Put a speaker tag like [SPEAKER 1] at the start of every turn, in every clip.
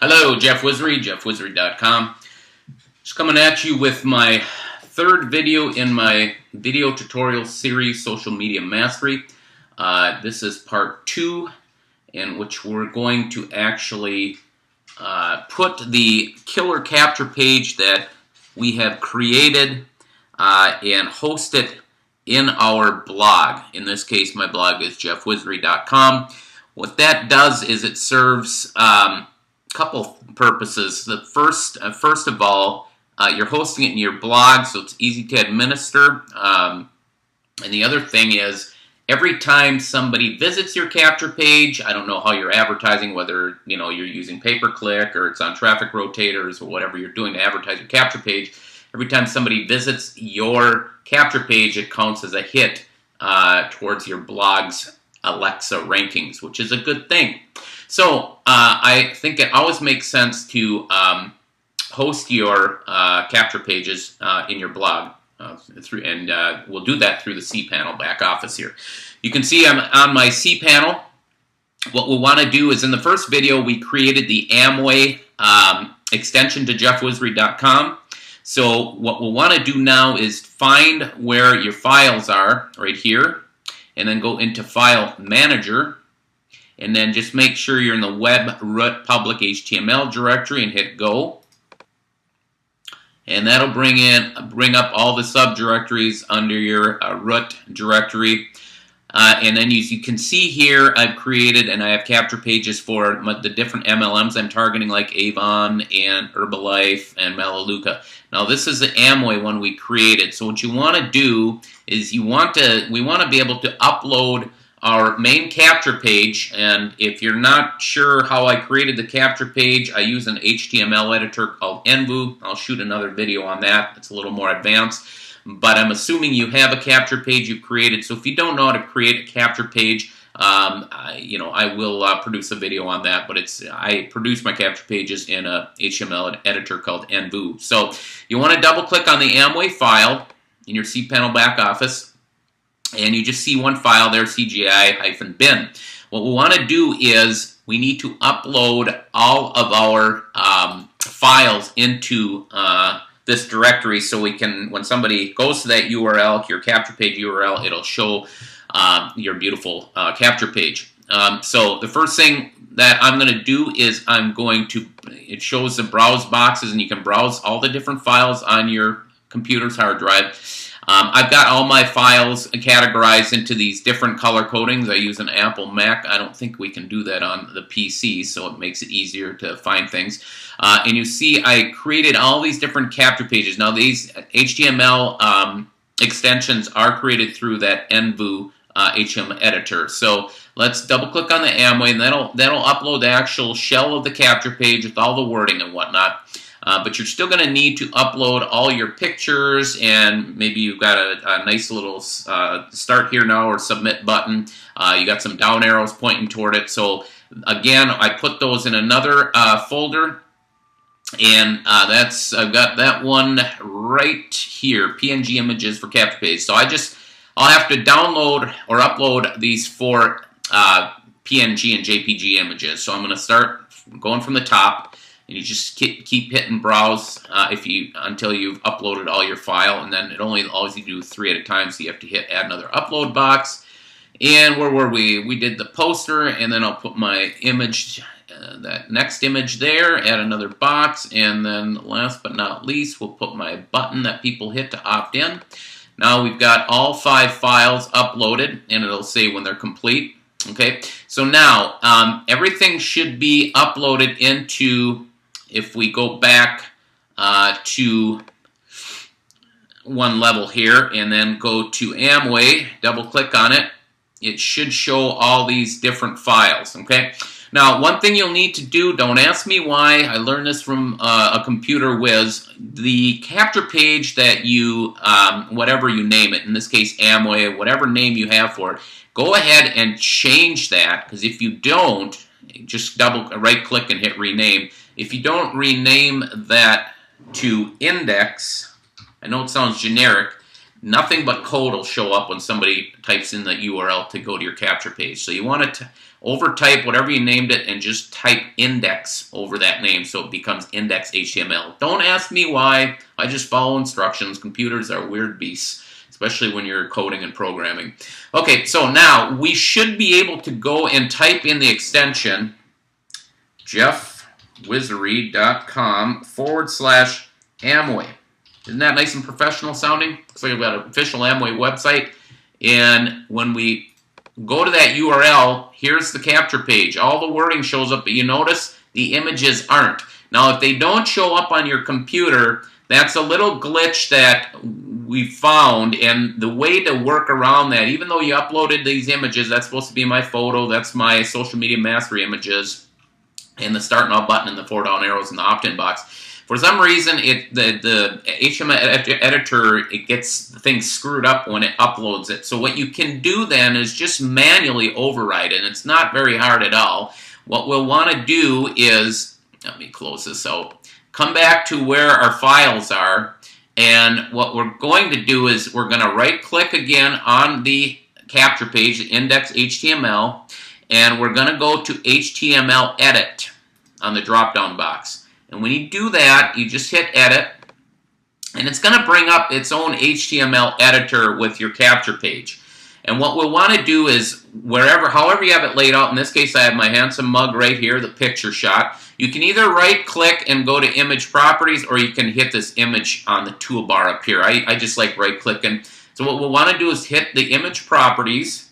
[SPEAKER 1] Hello, Jeff Wizard, jeffwizard.com. Just coming at you with my third video in my video tutorial series, Social Media Mastery. This is part 2, in which we're going to actually put the killer capture page that we have created and host it in our blog. In this case, my blog is jeffwizard.com. What that does is it serves couple purposes. The first of all, you're hosting it in your blog, so it's easy to administer. And the other thing is, every time somebody visits your capture page, I don't know how you're advertising, whether you're using pay-per-click or it's on traffic rotators or whatever you're doing to advertise your capture page. Every time somebody visits your capture page, it counts as a hit towards your blog's Alexa rankings, which is a good thing. So I think it always makes sense to host your capture pages in your blog, and we'll do that through the cPanel back office here. You can see I'm on my cPanel. What we'll want to do is, in the first video, we created the Amway extension to jeffwizard.com. So what we'll want to do now is find where your files are, right here, and then go into File Manager, and then just make sure you're in the web root public HTML directory and hit Go. And that'll bring up all the subdirectories under your root directory. And then you can see here, I've created and I have capture pages for the different MLMs I'm targeting, like Avon and Herbalife and Melaleuca. Now this is the Amway one we created. So what you want to do is we want to be able to upload our main capture page. And if you're not sure how I created the capture page, I use an HTML editor called Envu. I'll shoot another video on that. It's a little more advanced. But I'm assuming you have a capture page you've created. So if you don't know how to create a capture page, I will produce a video on that. But I produce my capture pages in a HTML editor called Envu. So you want to double click on the Amway file in your cPanel back office. And you just see one file there, CGI-bin. What we want to do is we need to upload all of our files into this directory, so we can, when somebody goes to that URL, your capture page URL, it'll show your beautiful capture page. So the first thing that I'm going to do is it shows the browse boxes, and you can browse all the different files on your computer's hard drive. I've got all my files categorized into these different color codings. I use an Apple Mac. I don't think we can do that on the PC, so it makes it easier to find things. And you see I created all these different capture pages. Now these HTML extensions are created through that Envu HTML editor. So let's double click on the Amway, and that'll upload the actual shell of the capture page with all the wording and whatnot. But you're still going to need to upload all your pictures, and maybe you've got a nice little start here now or submit button. You got some down arrows pointing toward it. So again, I put those in another folder, and I've got that one right here, PNG images for capture page. So I'll have to download or upload these 4 PNG and JPG images. So I'm going to start going from the top. And you just keep hitting browse until you've uploaded all your file, and then it only allows you to do 3 at a time, so you have to hit add another upload box. And where were we? We did the poster, and then I'll put my image, that next image there, add another box, and then last but not least, we'll put my button that people hit to opt in. Now we've got all 5 files uploaded, and it'll say when they're complete. Okay, so now everything should be uploaded into, if we go back to one level here and then go to Amway, double click on it, it should show all these different files. Okay, now one thing you'll need to do, don't ask me why, I learned this from a computer whiz, the capture page that you, whatever you name it, in this case Amway, whatever name you have for it, go ahead and change that, because if you don't, just right click and hit rename. If you don't rename that to index, I know it sounds generic, nothing but code will show up when somebody types in the URL to go to your capture page. So you want to overtype whatever you named it and just type index over that name so it becomes index HTML. Don't ask me why. I just follow instructions. Computers are weird beasts, especially when you're coding and programming. Okay, so now we should be able to go and type in the extension jeffwizard.com/Amway. Isn't that nice and professional sounding? Looks like I've got an official Amway website. And when we go to that URL, here's the capture page. All the wording shows up, but you notice the images aren't. Now, if they don't show up on your computer, that's a little glitch that we found, and the way to work around that, even though you uploaded these images, that's supposed to be my photo, that's my social media mastery images, and the start now button and the 4 down arrows in the opt-in box. For some reason, the HTML editor, it gets things screwed up when it uploads it. So what you can do then is just manually override it, and it's not very hard at all. What we'll want to do is, let me close this out, come back to where our files are, and what we're going to do is we're going to right-click again on the capture page, the index HTML, and we're going to go to HTML edit on the drop-down box. And when you do that, you just hit edit, and it's going to bring up its own HTML editor with your capture page. And what we'll want to do is, however you have it laid out, in this case I have my handsome mug right here, the picture shot. You can either right-click and go to image properties, or you can hit this image on the toolbar up here. I just like right-clicking. So what we'll want to do is hit the image properties,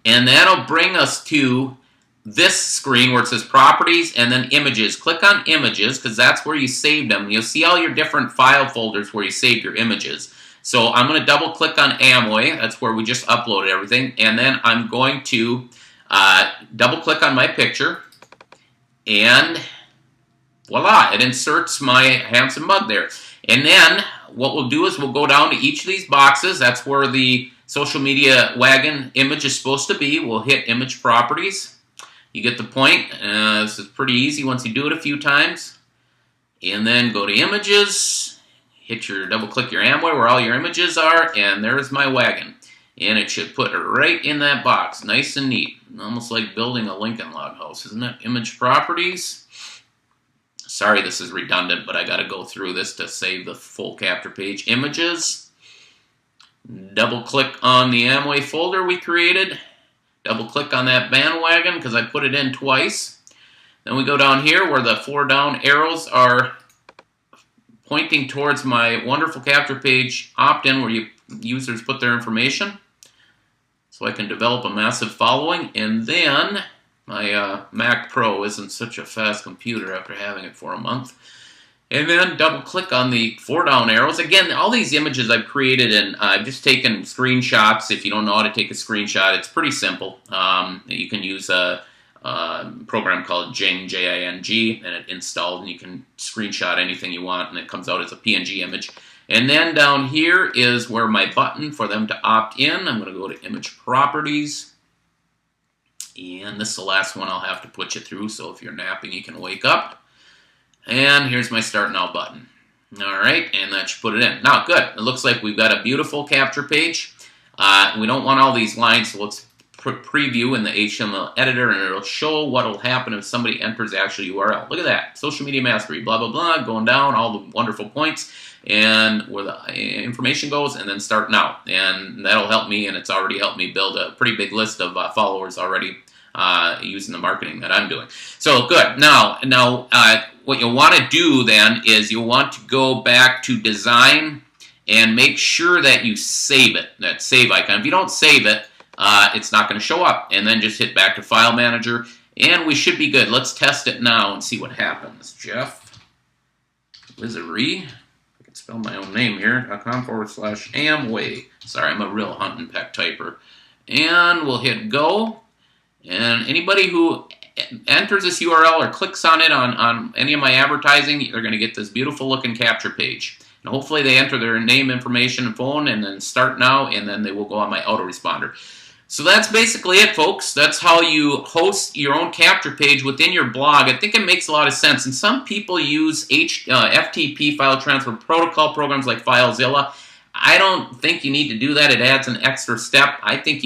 [SPEAKER 1] and that'll bring us to this screen where it says properties and then images. Click on images because that's where you saved them. You'll see all your different file folders where you saved your images. So I'm going to double click on Amway. That's where we just uploaded everything. And then I'm going to double click on my picture, and voila, it inserts my handsome mug there. And then what we'll do is we'll go down to each of these boxes. That's where the social media wagon image is supposed to be. We'll hit image properties. You get the point. This is pretty easy once you do it a few times. And then go to images, double click your Amway where all your images are, and there's my wagon. And it should put it right in that box, nice and neat. Almost like building a Lincoln log house, isn't it? Image properties. Sorry this is redundant, but I got to go through this to save the full capture page. Images. Double click on the Amway folder we created. Double click on that bandwagon because I put it in twice. Then we go down here where the 4 down arrows are pointing towards my wonderful capture page opt-in where users put their information. So I can develop a massive following. And then my Mac Pro isn't such a fast computer after having it for a month. And then double click on the 4 down arrows. Again, all these images I've created, and I've just taken screenshots. If you don't know how to take a screenshot, it's pretty simple. You can use a program called Jing, J-I-N-G, and it installs, and you can screenshot anything you want, and it comes out as a PNG image. And then down here is where my button for them to opt in. I'm going to go to image properties. And this is the last one I'll have to put you through, so if you're napping, you can wake up. And here's my Start Now button. Alright, and that should put it in. Now, good. It looks like we've got a beautiful capture page. We don't want all these lines, so let's preview in the HTML editor, and it'll show what will happen if somebody enters the actual URL. Look at that. Social media mastery, blah, blah, blah, going down, all the wonderful points, and where the information goes, and then Start Now. And that'll help me, and it's already helped me build a pretty big list of followers already using the marketing that I'm doing. So, good. Now, what you'll want to do then is you'll want to go back to design and make sure that you save it, that save icon. If you don't save it, it's not going to show up. And then just hit back to File Manager, and we should be good. Let's test it now and see what happens. Jeff Wizardry, I can spell my own name here, .com/Amway. Sorry, I'm a real hunt and peck typer. And we'll hit go. And anybody who enters this URL or clicks on it on any of my advertising, they're going to get this beautiful looking capture page. And hopefully they enter their name, information, and phone, and then Start Now, and then they will go on my autoresponder. So that's basically it, folks. That's how you host your own capture page within your blog. I think it makes a lot of sense. And some people use FTP, file transfer protocol programs like FileZilla. I don't think you need to do that. It adds an extra step. I think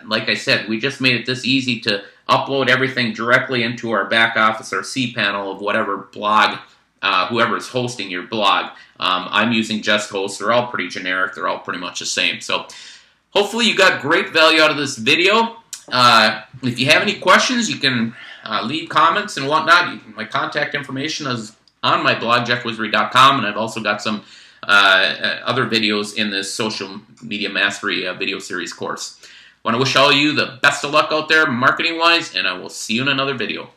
[SPEAKER 1] like I said, we just made it this easy to upload everything directly into our back office, our cPanel of whatever blog, whoever is hosting your blog. I'm using Just Host. They're all pretty generic. They're all pretty much the same. So hopefully you got great value out of this video. If you have any questions, you can leave comments and whatnot. My contact information is on my blog, jeffwizard.com, and I've also got some other videos in this Social Media Mastery video series course. I want to wish all of you the best of luck out there marketing-wise, and I will see you in another video.